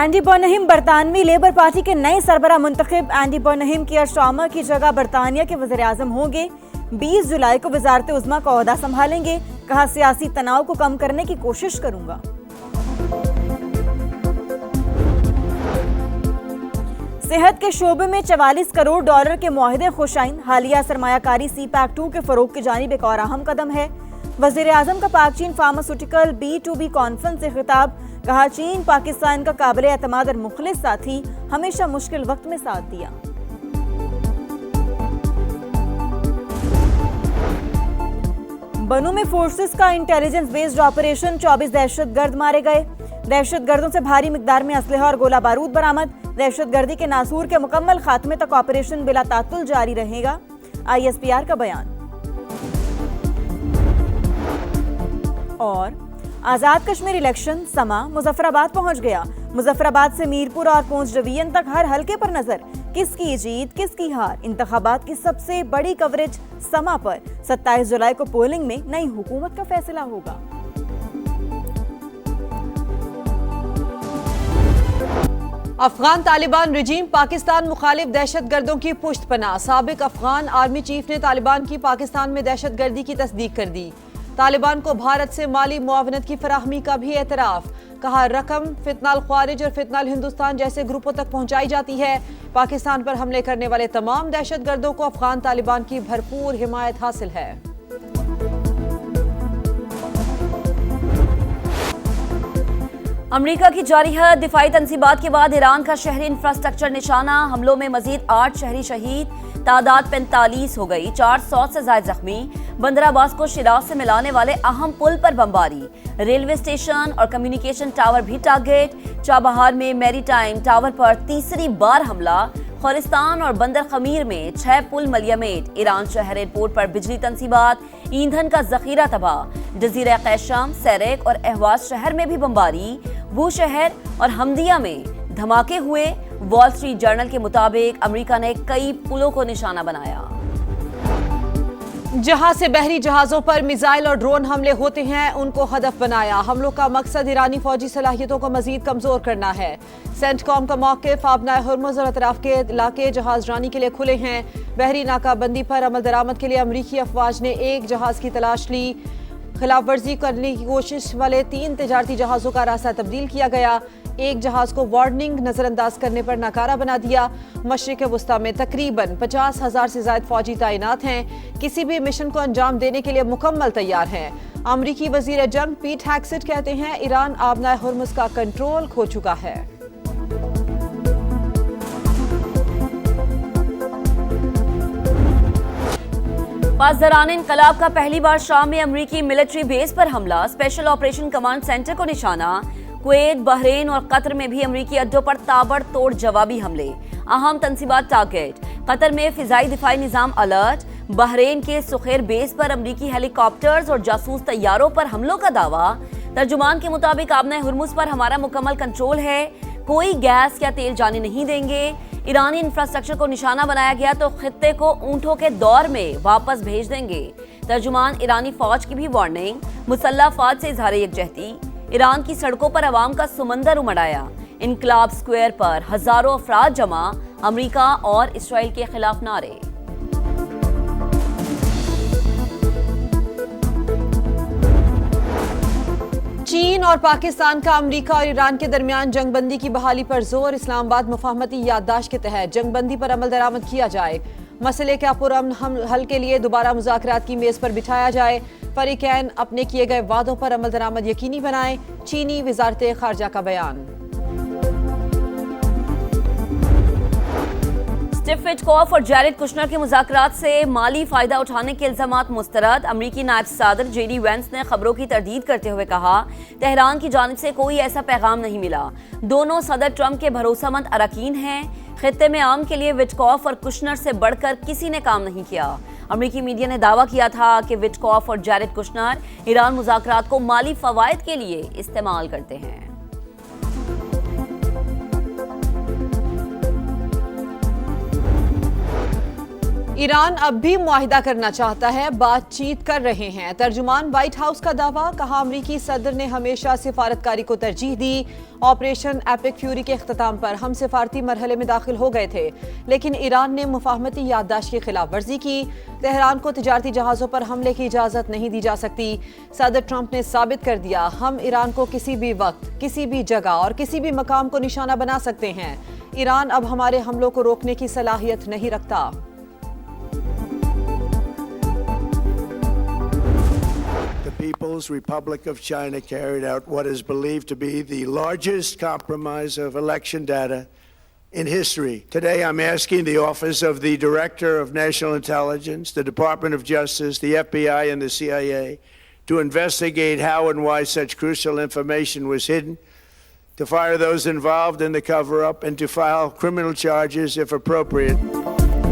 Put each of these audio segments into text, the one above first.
Andy बर्नहिम बरतानवी labour party के नए सरबरा मुंतखब। एंडी बर्नहिम कियर स्टार्मर की जगह बरतानिया के वज़ीर आज़म होंगे। 20 जुलाई को वज़ारत उज़्मा का ओहदा संभालेंगे। कहा, सियासी तनाव को कम करने की कोशिश करूंगा। सेहत के शोबे में 44 करोड़ डॉलर के मुआहिदे खुशाइन। हालिया सरमायाकारी CPEC 2 के फरोग की जानिब एक और अहम कदम है। वज़ीर आज़म का पाक चीन फार्मास्यूटिकल B2B कॉन्फ्रेंस से खिताब। कहा, चीन पाकिस्तान का काबिल एतमाद और मुखलिस साथी, हमेशा मुश्किल वक्त में साथ दिया। बनू में फोर्सेस का इंटेलिजेंस बेस्ड ऑपरेशन। 24 दहशतगर्द मारे गए। दहशतगर्दों से भारी मिकदार में असलहा और गोला बारूद बरामद। दहशतगर्दी के नासूर के मुकम्मल खात्मे तक ऑपरेशन बिला तातुल जारी रहेगा। ISPR का बयान। और आजाद कश्मीर इलेक्शन समा मुजफ्फराबाद पहुंच गया। मुजफ्फराबाद से मीरपुर और पूंछ डिवीजन तक हर हलके पर नजर। किसकी जीत किसकी हार, इंतखाबात की सबसे बड़ी कवरेज समा पर। 27 जुलाई को पोलिंग में नई हुकूमत का फैसला होगा। अफगान तालिबान रिजीम पाकिस्तान मुखालिफ दहशतगर्दों की पुश्तपनाह। साबिक अफगान आर्मी चीफ ने तालिबान की पाकिस्तान में दहशतगर्दी की तस्दीक कर दी। तालिबान को भारत से माली मुआवनत की फराहमी का भी एतराफ। कहा, रकम फितनाल ख्वारिज और फितनाल हिंदुस्तान जैसे ग्रुपों तक पहुंचाई जाती है। पाकिस्तान पर हमले करने वाले तमाम दहशतगर्दों को अफगान तालिबान की भरपूर हिमायत हासिल है। अमेरिका की जारी है दिफाई तनसीबात के बाद ईरान का शहरी इंफ्रास्ट्रक्चर निशाना। हमलों में मजीद 8 शहरी शहीद, तादाद 45 हो गई। 400 से ज्यादा जख्मी। बंदर अब्बास को शिराज से मिलाने वाले अहम पुल पर बमबारी। रेलवे स्टेशन और कम्युनिकेशन टावर भी टारगेट। चाबहार में मैरीटाइम टावर पर तीसरी बार हमला। खोरिस्तान और बंदर खमीर में 6 पुल मलियामेट। ईरान शहर एयरपोर्ट पर बिजली तनसीबात, ईंधन का जखीरा तबाह। जजीरा कैशम, सेरेक और अहवाज शहर में भी बमबारी। वो शहर और हमदिया में धमाके हुए। वॉल स्ट्रीट जर्नल के मुताबिक अमेरिका ने कई पुलों को निशाना बनाया। जहां से बहरी जहाजों पर मिसाइल और ड्रोन हमले होते हैं, उनको हदफ बनाया। हमलों का मकसद ईरानी फौजी सलाहियतों को मजीद कमजोर करना है। सेंटकॉम का मौक़िफ़ आबनाए हुर्मुज़ और अतराफ के इलाके जहाजरानी के लिए खुले हैं। बहरी नाकाबंदी पर अमल दरामद के लिए अमरीकी अफवाज ने एक जहाज की तलाश ली। खिलाफ वर्जी करने की कोशिश वाले 3 तिजारती जहाज़ों का रास्ता तब्दील किया गया। एक जहाज को वार्निंग नजरअंदाज करने पर नाकारा बना दिया। मशरिक़ वुस्ता में तकरीबन 50,000 से ज्यादा फौजी तैनात हैं। किसी भी मिशन को अंजाम देने के लिए मुकम्मल तैयार हैं। अमरीकी वजीर जंग पीट हेक्सेट कहते हैं, ईरान आबनाए हुर्मुज़ का कंट्रोल खो चुका है। पास दौरान इनकलाब का पहली बार शाम में अमरीकी मिलिट्री बेस पर हमला। स्पेशल ऑपरेशन कमांड सेंटर को निशाना। कुवैत, बहरीन और कतर में भी अमरीकी अड्डों पर ताबड़तोड़ जवाबी हमले। अहम तनसीबात टारगेट। कतर में फिजाई दिफाई निजाम अलर्ट। बहरीन के सुखैर बेस पर अमरीकी हेलीकॉप्टर्स और जासूस तैयारों पर हमलों का दावा। तर्जुमान के मुताबिक आबनाए हुर्मुज़ पर हमारा मुकम्मल कंट्रोल है, कोई गैस या तेल जाने नहीं देंगे। ईरानी इंफ्रास्ट्रक्चर को निशाना बनाया गया तो खित्ते को ऊंटों के दौर में वापस भेज देंगे। तर्जुमान ईरानी फौज की भी वार्निंग। मुसल्लह फौज से इजहार यकजहती। ईरान की सड़कों पर अवाम का समंदर उमड़ आया। इनकलाब स्क्वायर पर हजारों अफराद जमा। अमेरिका और इसराइल के खिलाफ नारे। चीन और पाकिस्तान का अमेरिका और ईरान के दरमियान जंगबंदी की बहाली पर जोर। इस्लामाबाद मुफाहमती याददाश्त के तहत जंगबंदी पर अमल दरामद किया जाए। मसले का पुरअमन हल के लिए दोबारा मुज़ाकरात की मेज पर बिठाया जाए। फरीकैन अपने किए गए वादों पर अमल दरामद यकीनी बनाएं। चीनी वजारत खारजा का बयान। स्टीव विटकॉफ और जैरेड कुशनर के मुज़ाकरात से माली फायदा उठाने के इल्जामात मुस्तरद। अमरीकी नायब सदर JD वेंस ने खबरों की तरदीद करते हुए कहा, तेहरान की जानिब से कोई ऐसा पैगाम नहीं मिला। दोनों सदर ट्रंप के भरोसेमंद अरकान हैं। खित्ते में आम के लिए विटकॉफ और कुशनर से बढ़कर किसी ने काम नहीं किया। अमरीकी मीडिया ने दावा किया था कि विटकॉफ और जैरेड कुशनर ईरान मुज़ाकरात को माली फवायद के लिए इस्तेमाल करते हैं। ईरान अब भी मुआहिदा करना चाहता है, बातचीत कर रहे हैं। तर्जुमान व्हाइट हाउस का दावा, कहा अमरीकी सदर ने हमेशा सिफारतकारी को तरजीह दी। ऑपरेशन एपिक फ्यूरी के इख्तिताम पर हम सिफारती मरहले में दाखिल हो गए थे, लेकिन ईरान ने मुफाहमती याददाश्त की खिलाफ वर्जी की। तेहरान को तिजारती जहाज़ों पर हमले की इजाज़त नहीं दी जा सकती। सदर ट्रंप ने साबित कर दिया, हम ईरान को किसी भी वक्त, किसी भी जगह और किसी भी मकाम को निशाना बना सकते हैं। ईरान अब हमारे हमलों को रोकने की सलाहियत नहीं रखता। The People's Republic of China carried out what is believed to be the largest compromise of election data in history. Today, I'm asking the Office of the Director of National Intelligence, the Department of Justice, the FBI, and the CIA to investigate how and why such crucial information was hidden, to fire those involved in the cover-up, and to file criminal charges if appropriate.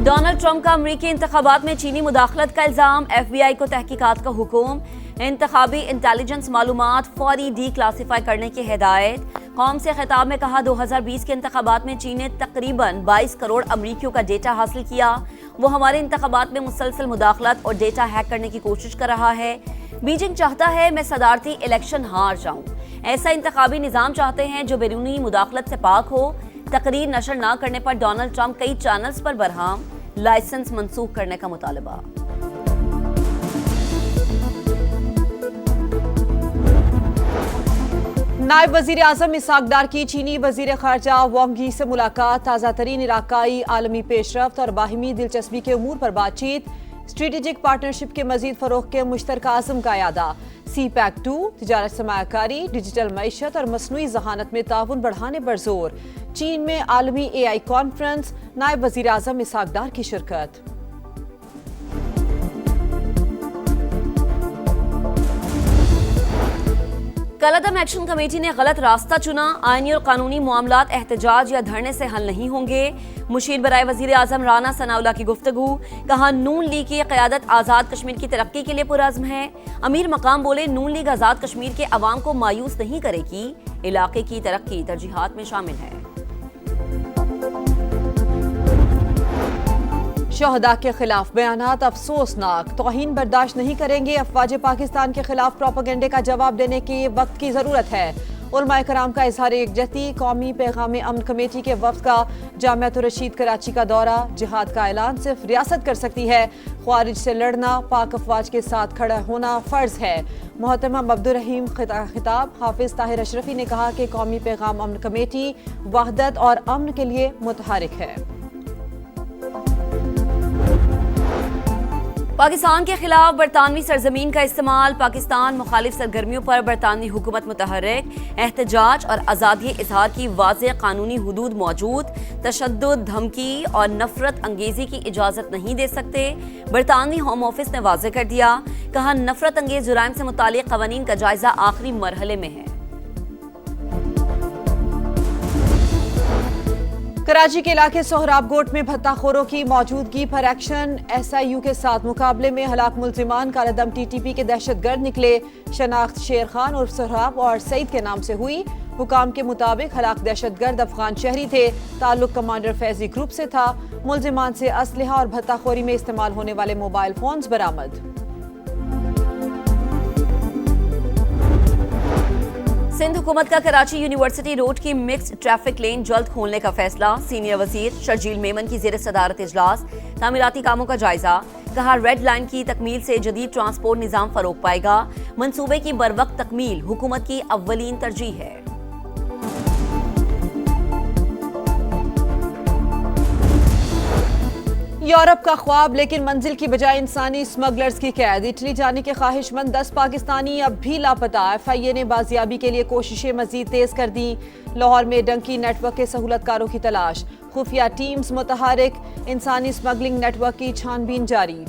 Donald Trump का अमरीकी इंतखाबात में चीनी मुदाखलत का इल्जाम, FBI को तहकीकात का हुक्म, इंतखाबी इंटेलिजेंस मालूमात फौरी डी क्लासीफाई करने की हिदायत। कौम से खिताब में कहा, 2020 के इंतखाबात में चीन ने तकरीबन 22 करोड़ अमरीकियों का डेटा हासिल किया। वो हमारे इंतखाबात में मुसलसल मुदाखलत और डेटा हैक करने की कोशिश कर रहा है। बीजिंग चाहता है मैं सदारती इलेक्शन हार जाऊं। ऐसा इंतखाबी निज़ाम चाहते हैं जो बैरूनी मुदाखलत से पाक हो। तकरीर नशर न करने पर डोनाल्ड ट्रंप कई चैनल्स पर बरहम, लाइसेंस मंसूख करने का मुतालबा। नायब वजीर आजम इसहाक डार की चीनी वजीर खारजा वांग यी से मुलाकात, ताज़ा तरीन इलाकाई आलमी पेशरफ्त और बाहिमी दिलचस्पी के उमूर पर बातचीत। स्ट्रेटेजिक पार्टनरशिप के मजीद फरोग के मुश्तरका आज़म का यादा। CPEC-2 तिजारत, सरमायाकारी, डिजिटल मईशत और मसनूई जहानत में ताउन बढ़ाने पर जोर। चीन में आलमी AI कॉन्फ्रेंस, नायब वजीर आजम इसहाक डार की शिरकत। कलअदम एक्शन कमेटी ने गलत रास्ता चुना, आईनी और कानूनी मामलात एहतजाज या धरने से हल नहीं होंगे। मुशीर बराए वजीर आजम राना सनाउल्लाह की गुफ्तगू, कहा नून लीग की क़यादत आज़ाद कश्मीर की तरक्की के लिए पुरअज़्म है। अमीर मकाम बोले, नून लीग आज़ाद कश्मीर के अवाम को मायूस नहीं करेगी, इलाके की तरक्की तरजीहात में शामिल है। शहदा के खिलाफ बयानात अफसोसनाक, तौहीन बर्दाश्त नहीं करेंगे। अफवाज पाकिस्तान के खिलाफ प्रोपेगेंडे का जवाब देने के वक्त की जरूरत है। उलमाए कराम का इजहार यकजहती, कौमी पैगाम अमन कमेटी के वफ्द का जामियात रशीद कराची का दौरा। जिहाद का ऐलान सिर्फ रियासत कर सकती है, ख्वारिज से लड़ना पाक अफवाज के साथ खड़ा होना फर्ज है। मोहतरमा अब्दुल रहीम खिताब, हाफिज ताहिर अशरफी ने कहा कि कौमी पैगाम अमन कमेटी वहदत और अमन के लिए मुतहरिक है। पाकिस्तान के खिलाफ बरतानवी सरजमीन का इस्तेमाल, पाकिस्तान मुखालिफ सरगर्मियों पर बरतानवी हुकूमत मुतहर्रिक, एहतजाज और आज़ादी इजहार की वाज़ेह कानूनी हुदूद मौजूद, तशद्दुद, धमकी और नफरत अंगेजी की इजाज़त नहीं दे सकते। बरतानवी होम ऑफिस ने वाज़ेह कर दिया, कहा नफरत अंगेज जुराइम से मुतालिक क़वानीन का जायजा आखिरी मरहले में है। कराची के इलाके सोहराबगोट में भत्ताखोरों की मौजूदगी पर एक्शन, SIU के साथ मुकाबले में हलाक मुल्जिमान कालादम TTP के दहशतगर्द निकले। शनाख्त शेर खान उर्फ सोहराब और सईद के नाम से हुई। हुकाम के मुताबिक हलाक दहशतगर्द अफगान शहरी थे, ताल्लुक कमांडर फैजी ग्रुप से था। मुल्जिमान से असलहा और भत्ताखोरी में इस्तेमाल होने वाले मोबाइल फोन्स बरामद। सिंध हुकूमत का कराची यूनिवर्सिटी रोड की मिक्स्ड ट्रैफिक लेन जल्द खोलने का फैसला। सीनियर वजीर शर्जील मेमन की ज़ेर सदारत इजलास, तामीराती कामों का जायजा। कहा रेड लाइन की तकमील से जदीद ट्रांसपोर्ट निज़ाम फरोग पाएगा। मंसूबे की बरवक्त तकमील हुकूमत की अव्वलीन तरजीह है। यूरोप का ख्वाब लेकिन मंजिल की बजाय इंसानी स्मगलर्स की कैद। इटली जाने के ख्वाहिशमंद 10 पाकिस्तानी अब भी लापता। FIA ने बाजियाबी के लिए कोशिशें मजीद तेज कर दी। लाहौर में डंकी नेटवर्क के सहूलतकारों की तलाश, खुफिया टीम्स मुतहरिक, इंसानी स्मगलिंग नेटवर्क की छानबीन जारी।